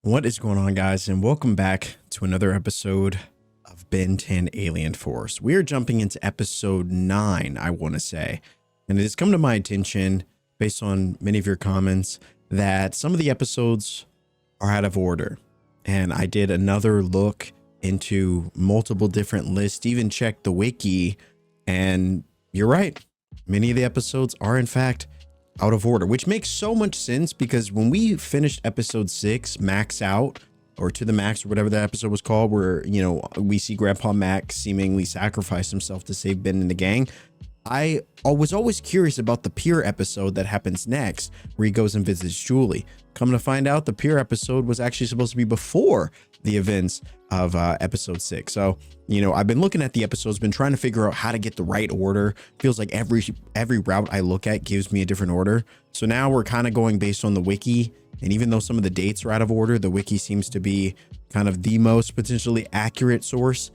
What is going on, guys, and welcome back to another episode of Ben 10 Alien Force. We are jumping into episode 9, I want to say, and it has come to my attention based on many of your comments that some of the episodes are out of order, and I did another look into multiple different lists, even checked the wiki, and you're right, many of the episodes are in fact out of order, which makes so much sense because when we finished episode 6, Max Out, or To the Max, or whatever that episode was called, where, you know, we see Grandpa Max seemingly sacrifice himself to save Ben and the gang, I was always curious about the pier episode that happens next, where he goes and visits Julie. Come to find out, the pier episode was actually supposed to be before the events of episode 6. So, you know, I've been looking at the episodes, been trying to figure out how to get the right order. Feels like every route I look at gives me a different order. So now we're kind of going based on the wiki. And even though some of the dates are out of order, the wiki seems to be kind of the most potentially accurate source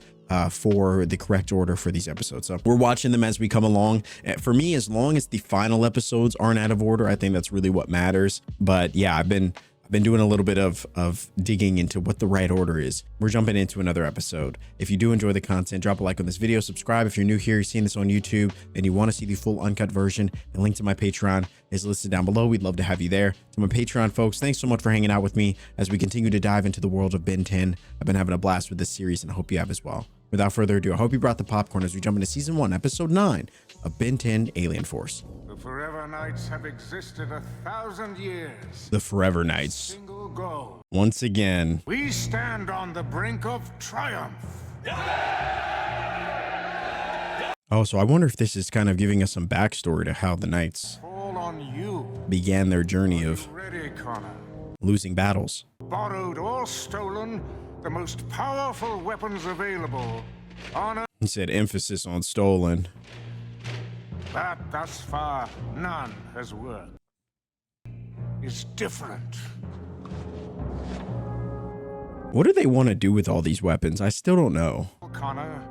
for the correct order for these episodes. So we're watching them as we come along. For me, as long as the final episodes aren't out of order, I think that's really what matters. But yeah, I've been doing a little bit of digging into what the right order is. We're jumping into another episode. If you do enjoy the content, drop a like on this video, subscribe. If you're new here, you're seeing this on YouTube and you want to see the full uncut version, the link to my Patreon is listed down below. We'd love to have you there. To my Patreon folks, thanks so much for hanging out with me as we continue to dive into the world of Ben 10. I've been having a blast with this series and I hope you have as well. Without further ado, I hope you brought the popcorn as we jump into season 1, episode 9 of Ben 10 Alien Force. The Forever Knights have existed 1,000 years. The Forever Knights. Single goal. Once again. We stand on the brink of triumph. Oh, so I wonder if this is kind of giving us some backstory to how the Knights Fall on you. began their journey of Ready, Connor. losing battles. Borrowed or stolen the most powerful weapons available on Earth. He said emphasis on stolen. That thus far none has worked. It's different. What do they want to do with all these weapons? I still don't know. Connor,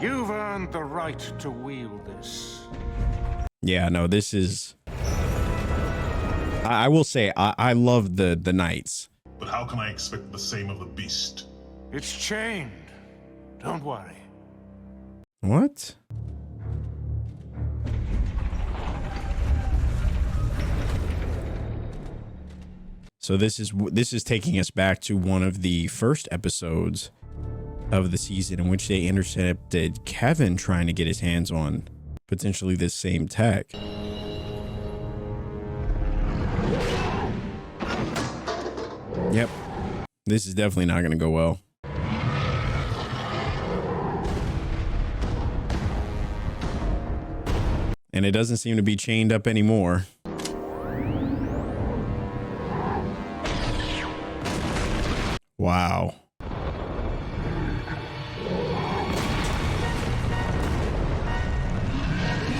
you've earned the right to wield this. Yeah, no, this is... I will say, I love the Knights. But how can I expect the same of the beast? It's chained. Don't worry. What? So this is taking us back to one of the first episodes of the season in which they intercepted Kevin trying to get his hands on potentially this same tech. Yep. This is definitely not going to go well. And it doesn't seem to be chained up anymore. Wow.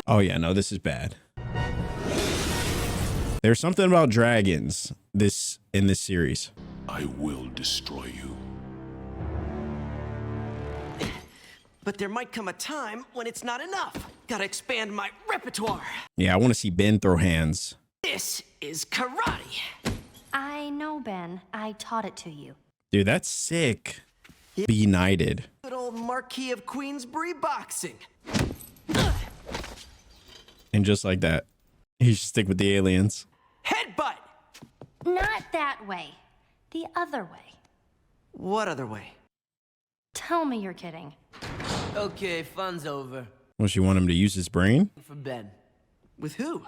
Oh yeah, no, this is bad. There's something about dragons in this series. I will destroy you. But there might come a time when it's not enough. Gotta expand my repertoire. Yeah, I want to see Ben throw hands. This is karate. I know, Ben. I taught it to you. Dude, that's sick. Be united. Good old Marquis of Queensbury boxing. And just like that, he should stick with the aliens. Headbutt! Not that way. The other way. What other way? Tell me you're kidding. Okay, fun's over. Well, you want him to use his brain? For Ben. With who?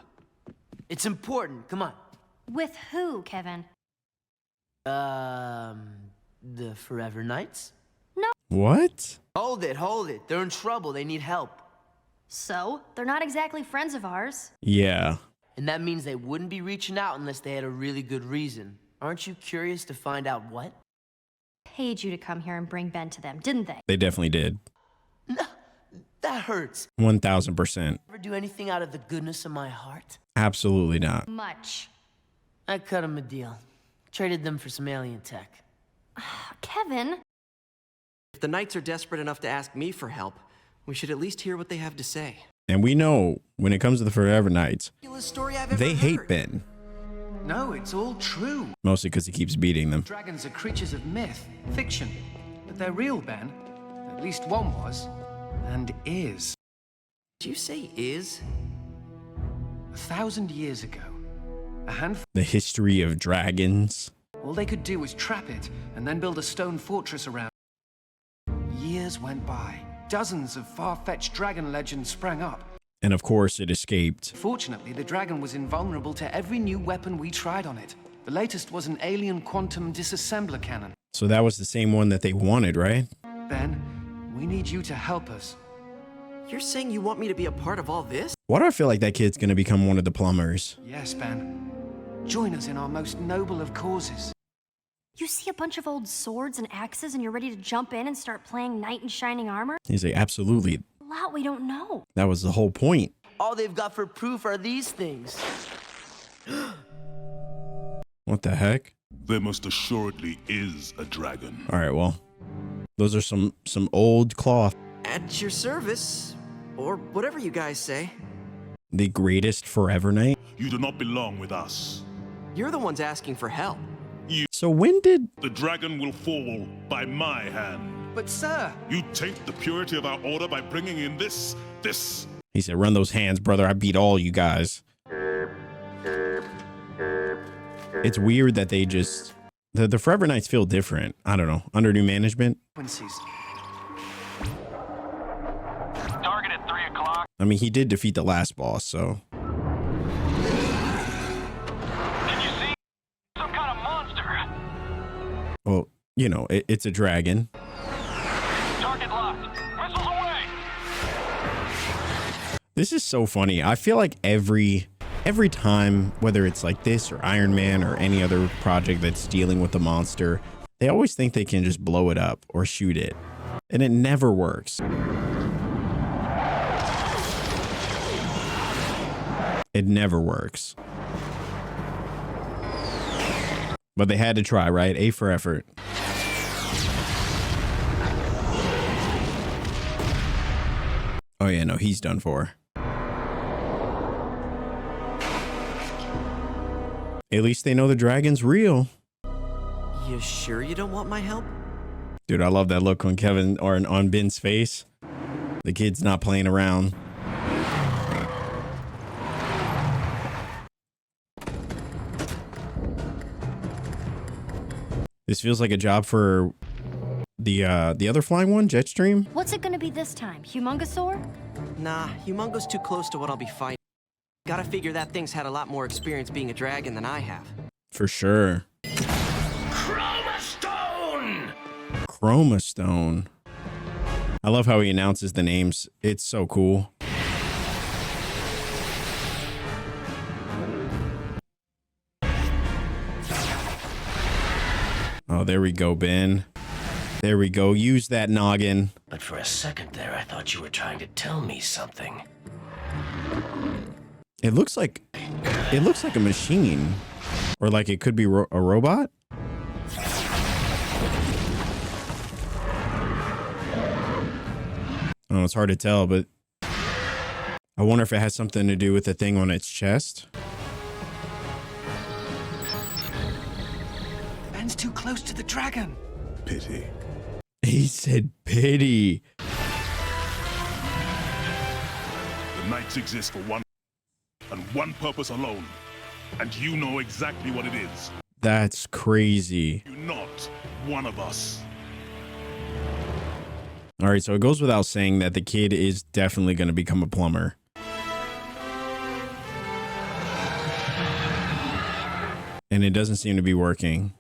It's important, come on. With who, Kevin? The Forever Knights? No. What? Hold it. They're in trouble, they need help. So? They're not exactly friends of ours. Yeah. And that means they wouldn't be reaching out unless they had a really good reason. Aren't you curious to find out what? Paid you to come here and bring Ben to them, didn't they? They definitely did. No, that hurts. 1000%. Ever do anything out of the goodness of my heart? Absolutely not. Much. I cut them a deal. Traded them for some alien tech. Kevin? If the Knights are desperate enough to ask me for help, we should at least hear what they have to say. And we know when it comes to the Forever Knights, Story I've ever they hate heard. Ben. No, it's all true. Mostly because he keeps beating them. Dragons are creatures of myth, fiction. But they're real, Ben. At least one was. And is. Did you say is? 1,000 years ago, a handful. The history of dragons. All they could do was trap it and then build a stone fortress around it. Years went by. Dozens of far-fetched dragon legends sprang up. And of course, it escaped. Fortunately, the dragon was invulnerable to every new weapon we tried on it. The latest was an alien quantum disassembler cannon. So that was the same one that they wanted, right? Ben, we need you to help us. You're saying you want me to be a part of all this? Why do I feel like that kid's gonna become one of the plumbers? Yes, Ben. Join us in our most noble of causes. You see a bunch of old swords and axes and you're ready to jump in and start playing knight in shining armor? He's like, absolutely. A lot we don't know. That was the whole point. All they've got for proof are these things. What the heck? There most assuredly is a dragon. All right, well, those are some old cloth. At your service, or whatever you guys say. The greatest forever knight. You do not belong with us. You're the ones asking for help. So when did... The dragon will fall by my hand. But sir, You taint the purity of our order by bringing in this. He said, run those hands, brother. I beat all you guys. It's weird that they just... The Forever Knights feel different. I don't know. Under new management. frequencies. Target at 3 o'clock. I mean, he did defeat the last boss, so... Did you see? Some kind of monster. Well, you know, it's a dragon. Target locked. Missiles away. This is so funny. I feel like every time, whether it's like this or Iron Man or any other project that's dealing with the monster, they always think they can just blow it up or shoot it. And it never works. It never works. But they had to try, right? A for effort. Oh yeah, no, he's done for. At least they know the dragon's real. You sure you don't want my help? Dude, I love that look on Kevin or on Ben's face. The kid's not playing around. This feels like a job for the other flying one, Jetstream. What's it gonna be this time? Humongosaur? Nah, Humongo's too close to what I'll be fighting. Gotta figure that thing's had a lot more experience being a dragon than I have. For sure. Chroma Stone. I love how he announces the names. It's so cool. Oh, there we go, Ben. There we go. Use that noggin. But for a second there, I thought you were trying to tell me something. It looks like a machine, or like it could be a robot. Oh, it's hard to tell, but I wonder if it has something to do with the thing on its chest. Ben's too close to the dragon. Pity. He said pity. The knights exist for one and one purpose alone. And you know exactly what it is. That's crazy. You're not one of us. All right, so it goes without saying that the kid is definitely going to become a plumber. And it doesn't seem to be working.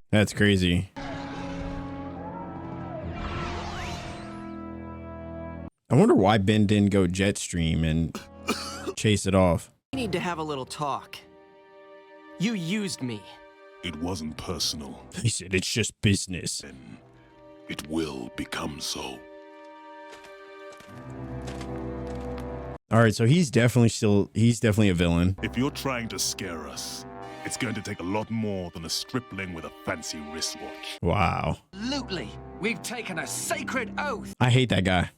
That's crazy. I wonder why Ben didn't go Jetstream and chase it off. We need to have a little talk. You used me. It wasn't personal. He said it's just business. And it will become so. All right, so he's definitely a villain. If you're trying to scare us, It's going to take a lot more than a stripling with a fancy wristwatch. Wow. Absolutely. We've taken a sacred oath. I hate that guy.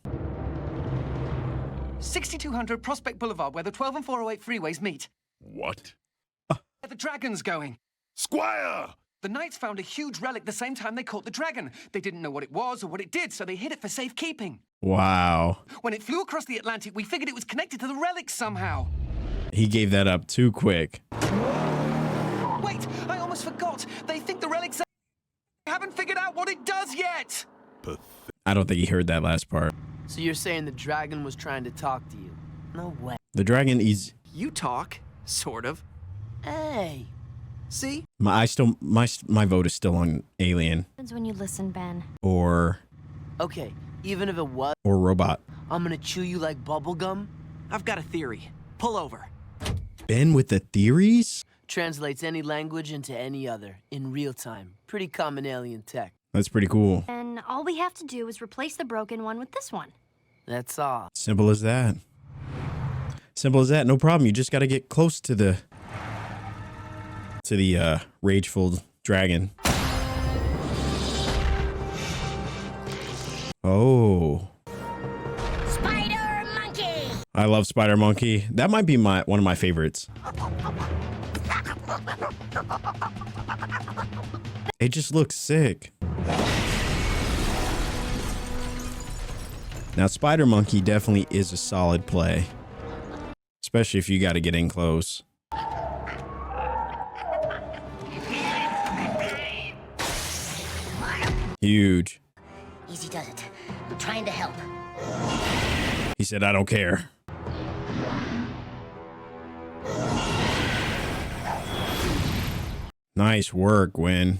6200 Prospect Boulevard, where the 12 and 408 freeways meet. What? Where the dragon's going. Squire! The Knights found a huge relic the same time they caught the dragon. They didn't know what it was or what it did, so they hid it for safekeeping. Wow. When it flew across the Atlantic, we figured it was connected to the relic somehow. He gave that up too quick. Wait, I almost forgot. They think the relic's... I haven't figured out what it does yet. I don't think he heard that last part. So you're saying the dragon was trying to talk to you? No way. The dragon is... You talk, sort of. Hey. See? My vote is still on alien Happens when you listen, Ben. or Okay, even if it was, robot. I'm gonna chew you like bubblegum. I've got a theory. Pull over. Ben with the theories? Translates any language into any other, in real time. Pretty common alien tech. That's pretty cool. And all we have to do is replace the broken one with this one. That's all. Simple as that. Simple as that. No problem. You just got to get close to the rageful dragon. Oh. Spider Monkey! I love Spider Monkey. That might be one of my favorites. It just looks sick. Now, Spider Monkey definitely is a solid play, especially if you got to get in close. Huge. Easy does it. I'm trying to help. He said, I don't care. Nice work, Gwen.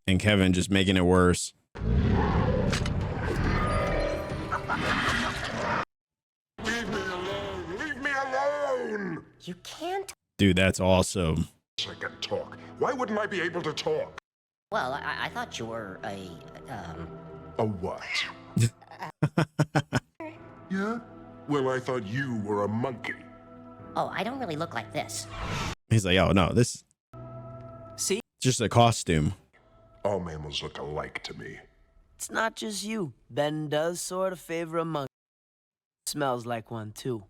And Kevin just making it worse. Leave me alone! Leave me alone! You can't. Dude, that's awesome. I can talk. Why wouldn't I be able to talk? Well, I thought you were A what? Yeah? Well, I thought you were a monkey. Oh, I don't really look like this. He's like, oh, no, this See? just a costume. All mammals look alike to me. It's not just you. Ben does sort of favor a monkey. Smells like one, too.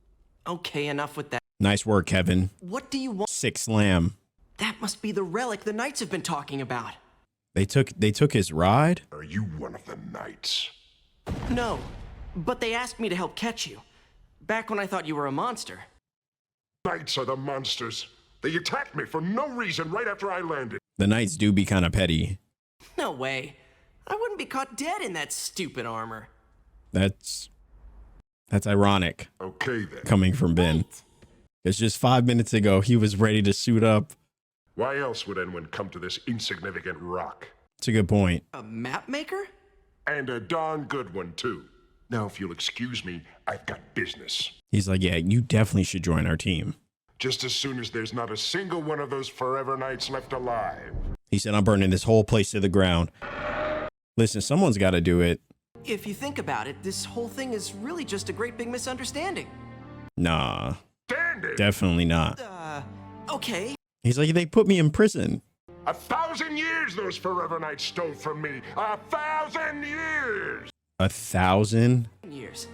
Okay, enough with that. Nice work, Kevin. What do you want? Six slam. That must be the relic the Knights have been talking about. They took his ride? Are you one of the knights? No, but they asked me to help catch you. Back when I thought you were a monster. Knights are the monsters. They attacked me for no reason right after I landed. The knights do be kind of petty. No way. I wouldn't be caught dead in that stupid armor. That's ironic Okay, then. coming from Ben. It's just 5 minutes ago he was ready to suit up. Why else would anyone come to this insignificant rock? It's a good point. A map maker? And a darn good one, too. Now, if you'll excuse me, I've got business. He's like, yeah, you definitely should join our team. Just as soon as there's not a single one of those forever knights left alive. He said, I'm burning this whole place to the ground. Listen, someone's got to do it. If you think about it, this whole thing is really just a great big misunderstanding. Nah, Standing! definitely not. Okay. He's like, they put me in prison. 1,000 years those forever knights stole from me. 1,000 years! 1,000? Years.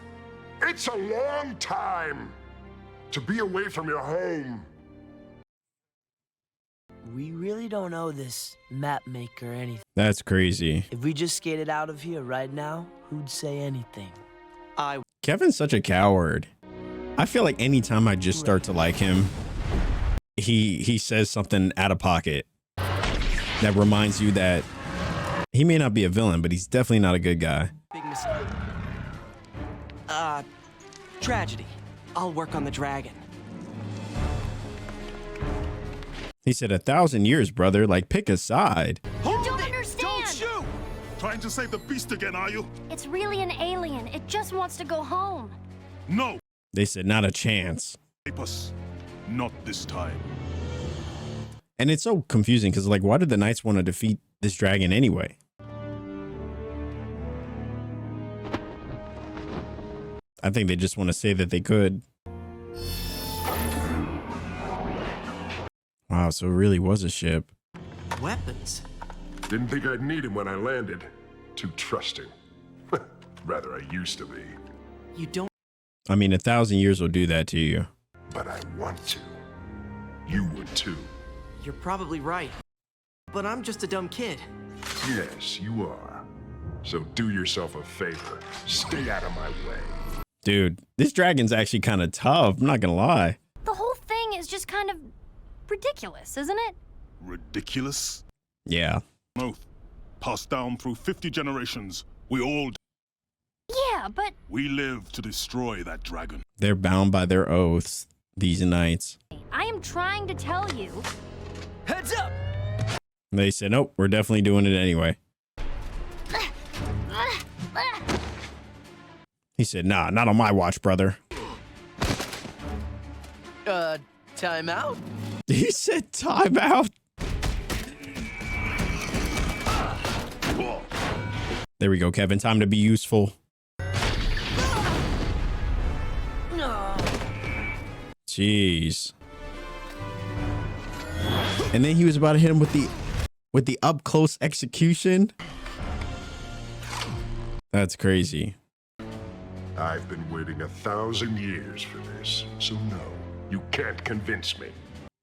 It's a long time to be away from your home. We really don't owe this map maker anything. That's crazy. If we just skated out of here right now, who'd say anything? Kevin's such a coward. I feel like anytime I just start to like him, he says something out of pocket that reminds you that he may not be a villain, but he's definitely not a good guy. Big tragedy. I'll work on the dragon. He said 1,000 years, brother. Like, pick a side. You don't understand! Shoot! Trying to save the beast again, are you? It's really an alien. It just wants to go home. No! They said not a chance. Apus. Not this time. And it's so confusing because, like, why did the knights want to defeat this dragon anyway? I think they just want to say that they could. Wow, so it really was a ship. Weapons? Didn't think I'd need him when I landed. Too trusting. Rather, I used to be. You don't. I mean, 1,000 years will do that to you. But I want to. You would too. You're probably right. But I'm just a dumb kid. Yes, you are. So do yourself a favor. Stay out of my way. Dude, this dragon's actually kind of tough. I'm not gonna lie. The whole thing is just kind of ridiculous, isn't it? Ridiculous? Yeah. Oath. Passed down through 50 generations. We all... Yeah, but... We live to destroy that dragon. They're bound by their oaths, these knights. I am trying to tell you. Heads up! And they said, nope, we're definitely doing it anyway. He said, nah, not on my watch, brother. Time out? He said time out. There we go, Kevin. Time to be useful. No. Jeez. And then he was about to hit him with the up close execution. That's crazy. I've been waiting 1,000 years for this, so no, you can't convince me.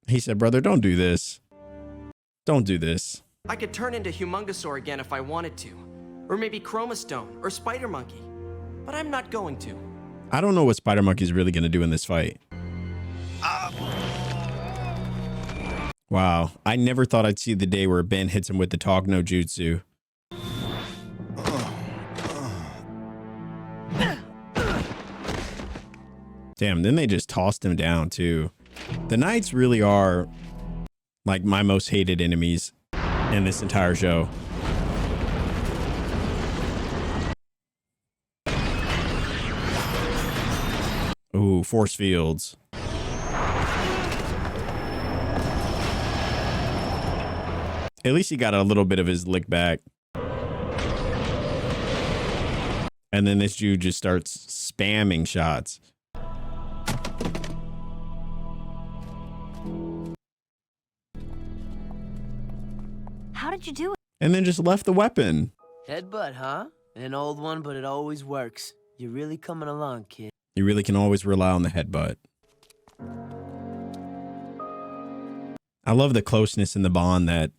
He said, brother, don't do this. Don't do this. I could turn into Humungosaur again if I wanted to. Or maybe Chromastone or Spider Monkey. But I'm not going to. I don't know what Spider Monkey's really going to do in this fight. Wow. I never thought I'd see the day where Ben hits him with the Tog no Jutsu. Damn, then they just tossed him down too. The Knights really are like my most hated enemies in this entire show. Ooh, force fields. At least he got a little bit of his lick back. And then this dude just starts spamming shots. How did you do it? And then just left the weapon. Headbutt, huh? An old one, but it always works. You're really coming along, kid. You really can always rely on the headbutt. I love the closeness and the bond that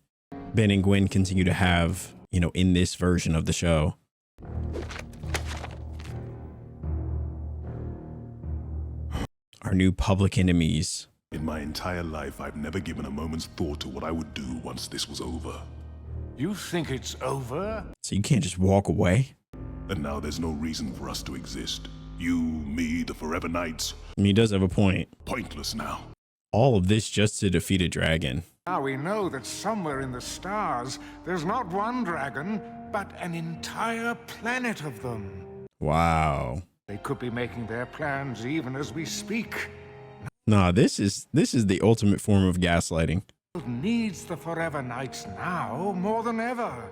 Ben and Gwen continue to have, you know, in this version of the show. Our new public enemies. In my entire life, I've never given a moment's thought to what I would do once this was over. You think it's over? So you can't just walk away? And now there's no reason for us to exist. You, me, the Forever Knights. I mean, he does have a point. Pointless now. All of this just to defeat a dragon. Now we know that somewhere in the stars, there's not one dragon, but an entire planet of them. Wow. They could be making their plans even as we speak. Nah, this is the ultimate form of gaslighting. It needs the Forever Knights now more than ever.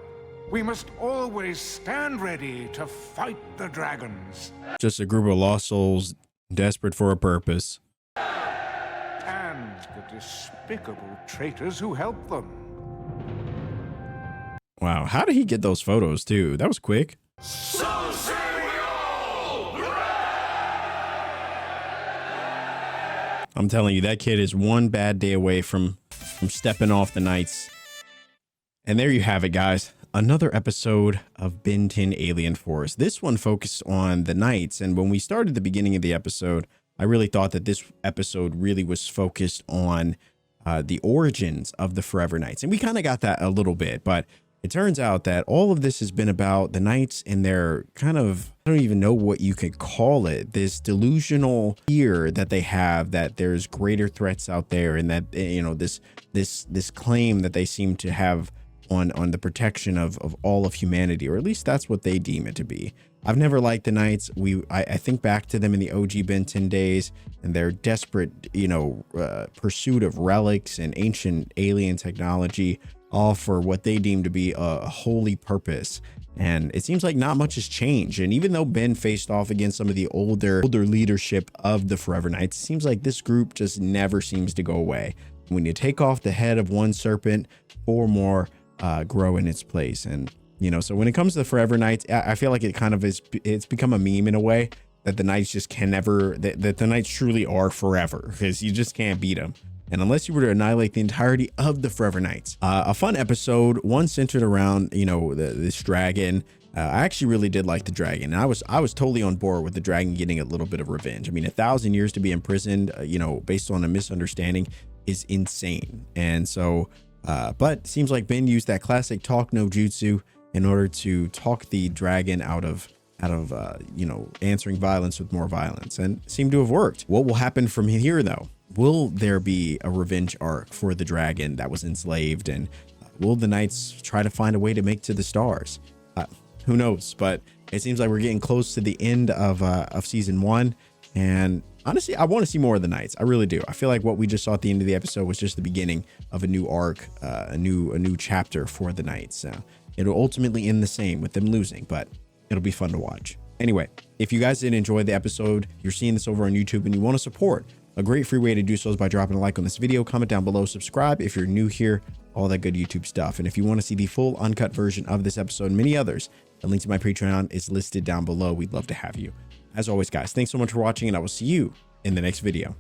We must always stand ready to fight the dragons. Just a group of lost souls desperate for a purpose. And the despicable traitors who help them. Wow, how did he get those photos too? That was quick. So say we all! I'm telling you, that kid is one bad day away from stepping off the Knights. And there you have it, guys. Another episode of Ben 10 Alien Force. This one focused on the Knights. And when we started the beginning of the episode, I really thought that this episode really was focused on the origins of the Forever Knights. And we kind of got that a little bit, but it turns out that all of this has been about the Knights and their kind of, I don't even know what you could call it, this delusional fear that they have that there's greater threats out there, and that, you know, this claim that they seem to have on the protection of all of humanity, or at least that's what they deem it to be. I've never liked the Knights. I think back to them in the OG Ben 10 days and their desperate, you know, pursuit of relics and ancient alien technology, all for what they deem to be a holy purpose. And it seems like not much has changed. And even though Ben faced off against some of the older leadership of the Forever Knights, it seems like this group just never seems to go away. When you take off the head of one serpent, 4 more grow in its place. And, you know, so when it comes to the Forever Knights, I feel like it kind of is, it's become a meme in a way that the Knights just can never, that the Knights truly are forever, because you just can't beat them. And unless you were to annihilate the entirety of the Forever Knights. A fun episode, one centered around, you know, this dragon. I actually really did like the dragon. And I was totally on board with the dragon getting a little bit of revenge. I mean, 1,000 years to be imprisoned, you know, based on a misunderstanding is insane. And so, but seems like Ben used that classic talk no jutsu in order to talk the dragon out of you know, answering violence with more violence, and seemed to have worked. What will happen from here though? Will there be a revenge arc for the dragon that was enslaved, and will the Knights try to find a way to make to the stars? Who knows? But it seems like we're getting close to the end of season 1, and honestly, I want to see more of the Knights. I really do. I feel like what we just saw at the end of the episode was just the beginning of a new arc, a new chapter for the Knights. It'll ultimately end the same with them losing, but it'll be fun to watch. Anyway, if you guys did enjoy the episode, you're seeing this over on YouTube and you want to support, a great free way to do so is by dropping a like on this video, comment down below, subscribe if you're new here, all that good YouTube stuff. And if you want to see the full uncut version of this episode and many others, the link to my Patreon is listed down below. We'd love to have you. As always, guys, thanks so much for watching, and I will see you in the next video.